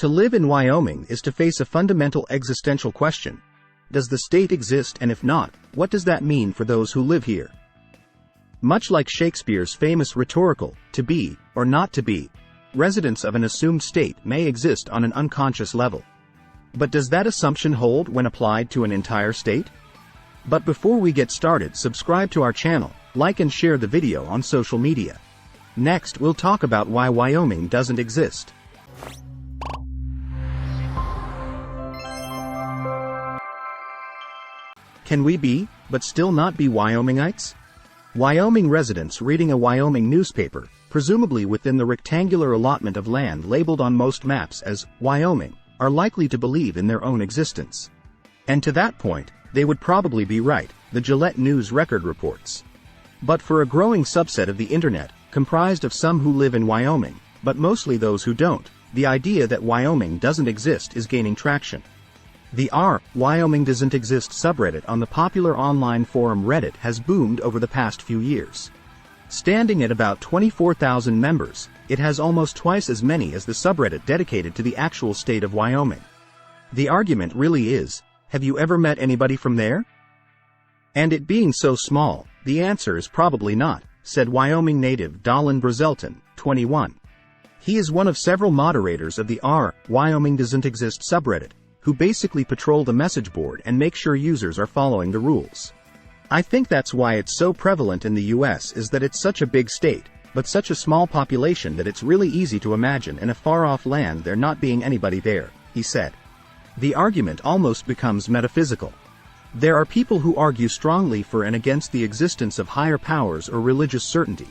To live in Wyoming is to face a fundamental existential question. Does the state exist, and if not, what does that mean for those who live here? Much like Shakespeare's famous rhetorical, to be, or not to be, residents of an assumed state may exist on an unconscious level. But does that assumption hold when applied to an entire state? But before we get started, subscribe to our channel, like and share the video on social media. Next, we'll talk about why Wyoming doesn't exist. Can we be, but still not be Wyomingites? Wyoming residents reading a Wyoming newspaper, presumably within the rectangular allotment of land labeled on most maps as Wyoming, are likely to believe in their own existence. And to that point, they would probably be right, the Gillette News Record reports. But for a growing subset of the internet, comprised of some who live in Wyoming, but mostly those who don't, the idea that Wyoming doesn't exist is gaining traction. The Wyoming doesn't exist subreddit on the popular online forum Reddit has boomed over the past few years. Standing at about 24,000 members, it has almost twice as many as the subreddit dedicated to the actual state of Wyoming. The argument really is, have you ever met anybody from there? And it being so small, the answer is probably not, said Wyoming native Dolan Brazelton, 21. He is one of several moderators of the Wyoming doesn't exist subreddit, who basically patrol the message board and make sure users are following the rules. I think that's why it's so prevalent in the US, is that it's such a big state, but such a small population that it's really easy to imagine in a far-off land there not being anybody there, he said. The argument almost becomes metaphysical. There are people who argue strongly for and against the existence of higher powers or religious certainty.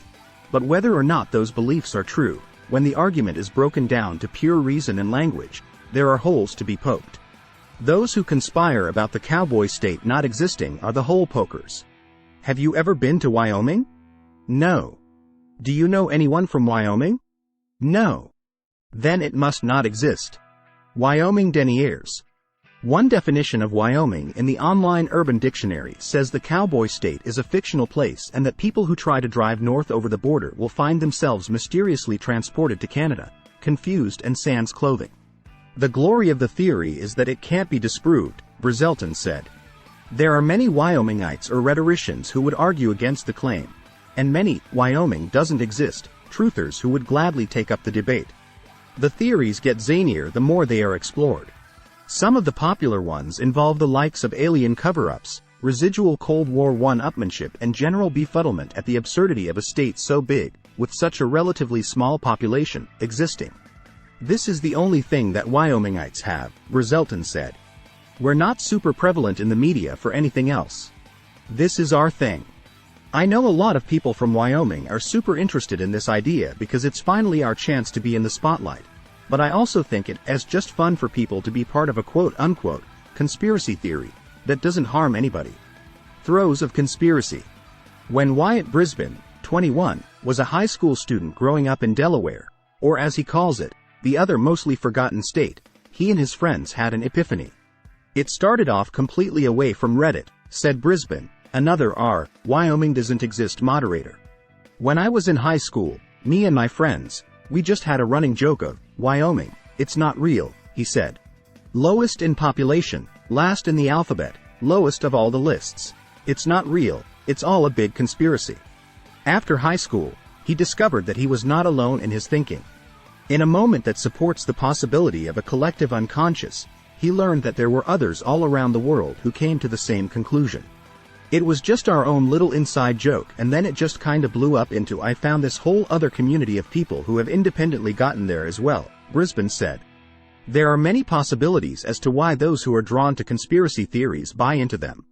But whether or not those beliefs are true, when the argument is broken down to pure reason and language, there are holes to be poked. Those who conspire about the cowboy state not existing are the hole pokers. Have you ever been to Wyoming? No. Do you know anyone from Wyoming? No. Then it must not exist. Wyoming deniers. One definition of Wyoming in the online Urban Dictionary says the cowboy state is a fictional place and that people who try to drive north over the border will find themselves mysteriously transported to Canada, confused and sans clothing. The glory of the theory is that it can't be disproved, Brazelton said. There are many Wyomingites or rhetoricians who would argue against the claim, and many Wyoming doesn't exist truthers who would gladly take up the debate. The theories get zanier the more they are explored. Some of the popular ones involve the likes of alien cover-ups, residual Cold War I upmanship, and general befuddlement at the absurdity of a state so big, with such a relatively small population, existing. This is the only thing that Wyomingites have, Brazelton said. We're not super prevalent in the media for anything else. This is our thing. I know a lot of people from Wyoming are super interested in this idea because it's finally our chance to be in the spotlight. But I also think it as just fun for people to be part of a quote-unquote conspiracy theory that doesn't harm anybody. Throes of conspiracy. When Wyatt Brisbane, 21, was a high school student growing up in Delaware, or as he calls it, the other mostly forgotten state, he and his friends had an epiphany. It started off completely away from Reddit, said Brisbane, another Wyoming doesn't exist moderator. When I was in high school, me and my friends, we just had a running joke of, Wyoming, it's not real, he said. Lowest in population, last in the alphabet, lowest of all the lists. It's not real, it's all a big conspiracy. After high school, he discovered that he was not alone in his thinking. In a moment that supports the possibility of a collective unconscious, he learned that there were others all around the world who came to the same conclusion. It was just our own little inside joke, and then it just kind of blew up into I found this whole other community of people who have independently gotten there as well, Brisbane said. There are many possibilities as to why those who are drawn to conspiracy theories buy into them.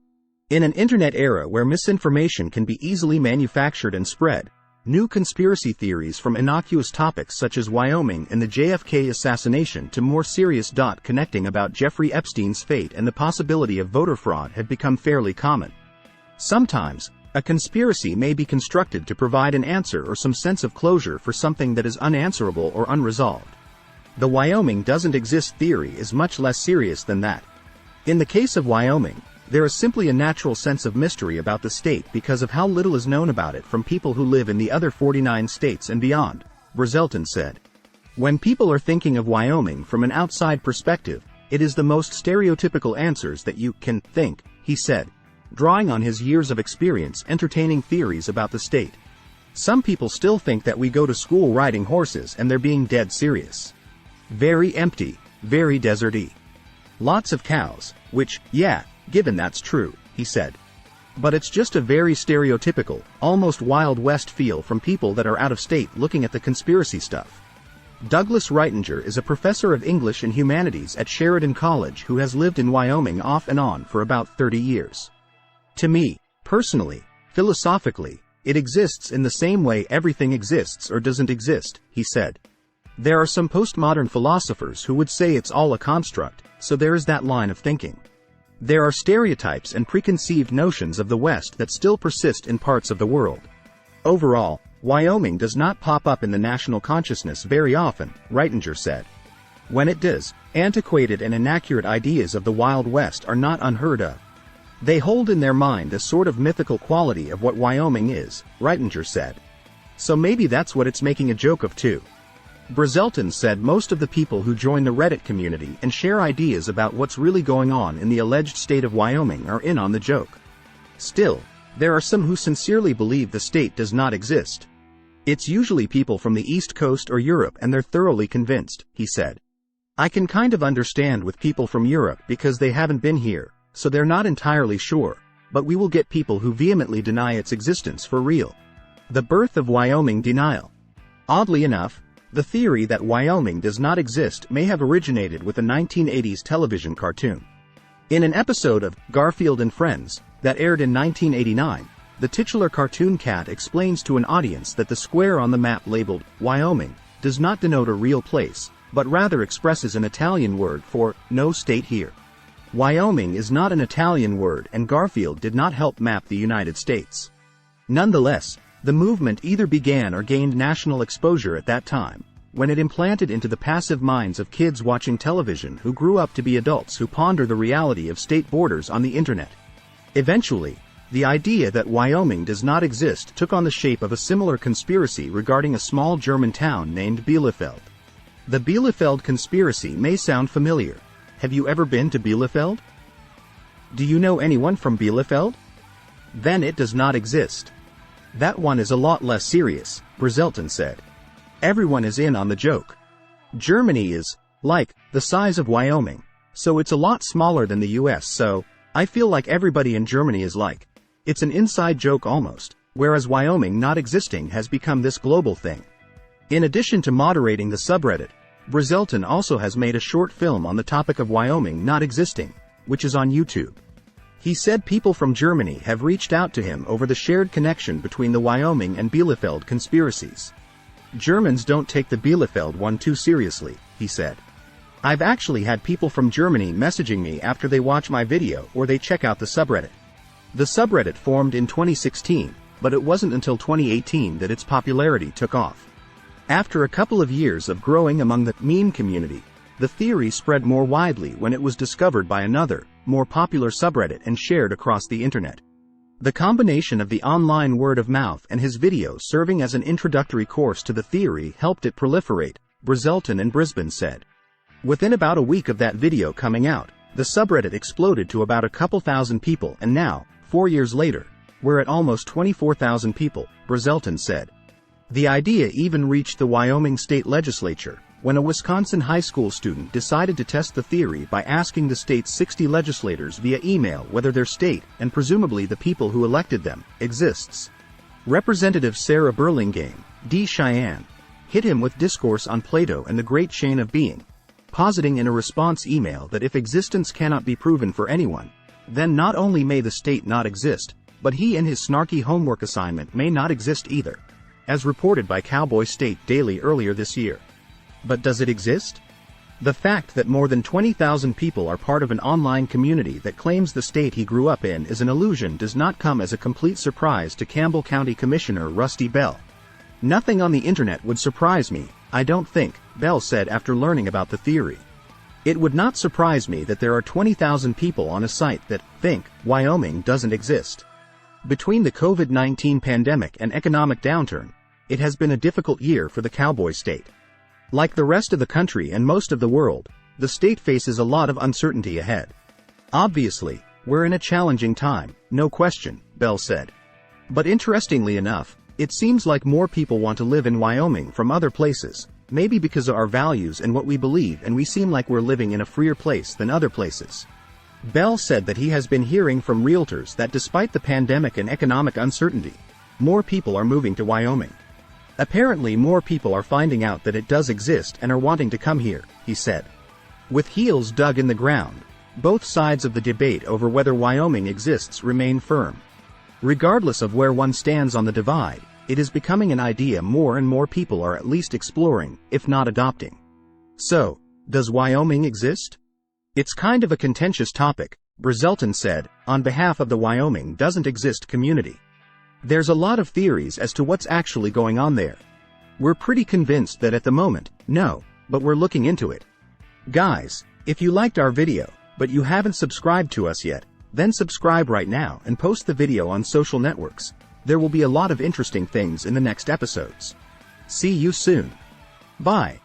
In an internet era where misinformation can be easily manufactured and spread, new conspiracy theories from innocuous topics such as Wyoming and the JFK assassination to more serious connecting about Jeffrey Epstein's fate and the possibility of voter fraud have become fairly common. Sometimes, a conspiracy may be constructed to provide an answer or some sense of closure for something that is unanswerable or unresolved. The Wyoming doesn't exist theory is much less serious than that. In the case of Wyoming, there is simply a natural sense of mystery about the state because of how little is known about it from people who live in the other 49 states and beyond, Brazelton said. When people are thinking of Wyoming from an outside perspective, it is the most stereotypical answers that you can think, he said, drawing on his years of experience entertaining theories about the state. Some people still think that we go to school riding horses and they're being dead serious. Very empty, very deserty. Lots of cows, which, yeah, given that's true, he said. But it's just a very stereotypical, almost Wild West feel from people that are out of state looking at the conspiracy stuff. Douglas Reitinger is a professor of English and Humanities at Sheridan College who has lived in Wyoming off and on for about 30 years. To me, personally, philosophically, it exists in the same way everything exists or doesn't exist, he said. There are some postmodern philosophers who would say it's all a construct, so there is that line of thinking. There are stereotypes and preconceived notions of the West that still persist in parts of the world. Overall, Wyoming does not pop up in the national consciousness very often, Reitinger said. When it does, antiquated and inaccurate ideas of the Wild West are not unheard of. They hold in their mind a sort of mythical quality of what Wyoming is, Reitinger said. So maybe that's what it's making a joke of too. Brazelton said most of the people who join the Reddit community and share ideas about what's really going on in the alleged state of Wyoming are in on the joke. Still, there are some who sincerely believe the state does not exist. It's usually people from the East Coast or Europe and they're thoroughly convinced, he said. I can kind of understand with people from Europe because they haven't been here, so they're not entirely sure, but we will get people who vehemently deny its existence for real. The birth of Wyoming denial. Oddly enough, the theory that Wyoming does not exist may have originated with a 1980s television cartoon. In an episode of Garfield and Friends, that aired in 1989, the titular cartoon cat explains to an audience that the square on the map labeled Wyoming does not denote a real place, but rather expresses an Italian word for no state here. Wyoming is not an Italian word and Garfield did not help map the United States. Nonetheless, the movement either began or gained national exposure at that time, when it implanted into the passive minds of kids watching television who grew up to be adults who ponder the reality of state borders on the internet. Eventually, the idea that Wyoming does not exist took on the shape of a similar conspiracy regarding a small German town named Bielefeld. The Bielefeld conspiracy may sound familiar. Have you ever been to Bielefeld? Do you know anyone from Bielefeld? Then it does not exist. That one is a lot less serious, Brazelton said. Everyone is in on the joke. Germany is, like, the size of Wyoming, so it's a lot smaller than the US, so I feel like everybody in Germany is like. It's an inside joke almost, whereas Wyoming not existing has become this global thing. In addition to moderating the subreddit, Brazelton also has made a short film on the topic of Wyoming not existing, which is on YouTube. He said people from Germany have reached out to him over the shared connection between the Wyoming and Bielefeld conspiracies. Germans don't take the Bielefeld one too seriously, he said. I've actually had people from Germany messaging me after they watch my video or they check out the subreddit. The subreddit formed in 2016, but it wasn't until 2018 that its popularity took off. After a couple of years of growing among the meme community, the theory spread more widely when it was discovered by another, more popular subreddit and shared across the internet. The combination of the online word of mouth and his video serving as an introductory course to the theory helped it proliferate, Brazelton in Brisbane said. Within about a week of that video coming out, the subreddit exploded to about a couple thousand people and now, 4 years later, we're at almost 24,000 people, Brazelton said. The idea even reached the Wyoming state legislature, when a Wisconsin high school student decided to test the theory by asking the state's 60 legislators via email whether their state, and presumably the people who elected them, exists. Representative Sarah Burlingame, D. Cheyenne, hit him with discourse on Plato and the Great Chain of Being, positing in a response email that if existence cannot be proven for anyone, then not only may the state not exist, but he and his snarky homework assignment may not exist either, as reported by Cowboy State Daily earlier this year. But does it exist? The fact that more than 20,000 people are part of an online community that claims the state he grew up in is an illusion does not come as a complete surprise to Campbell County Commissioner Rusty Bell. Nothing on the internet would surprise me, I don't think, Bell said after learning about the theory. It would not surprise me that there are 20,000 people on a site that think Wyoming doesn't exist. Between the COVID-19 pandemic and economic downturn, it has been a difficult year for the Cowboy State. Like the rest of the country and most of the world, the state faces a lot of uncertainty ahead. Obviously, we're in a challenging time, no question, Bell said. But interestingly enough, it seems like more people want to live in Wyoming from other places, maybe because of our values and what we believe, and we seem like we're living in a freer place than other places. Bell said that he has been hearing from realtors that despite the pandemic and economic uncertainty, more people are moving to Wyoming. Apparently more people are finding out that it does exist and are wanting to come here, he said. With heels dug in the ground, both sides of the debate over whether Wyoming exists remain firm. Regardless of where one stands on the divide, it is becoming an idea more and more people are at least exploring, if not adopting. So, does Wyoming exist? It's kind of a contentious topic, Brazelton said, on behalf of the Wyoming Doesn't Exist community. There's a lot of theories as to what's actually going on there. We're pretty convinced that at the moment, no, but we're looking into it. Guys, if you liked our video, but you haven't subscribed to us yet, then subscribe right now and post the video on social networks. There will be a lot of interesting things in the next episodes. See you soon. Bye.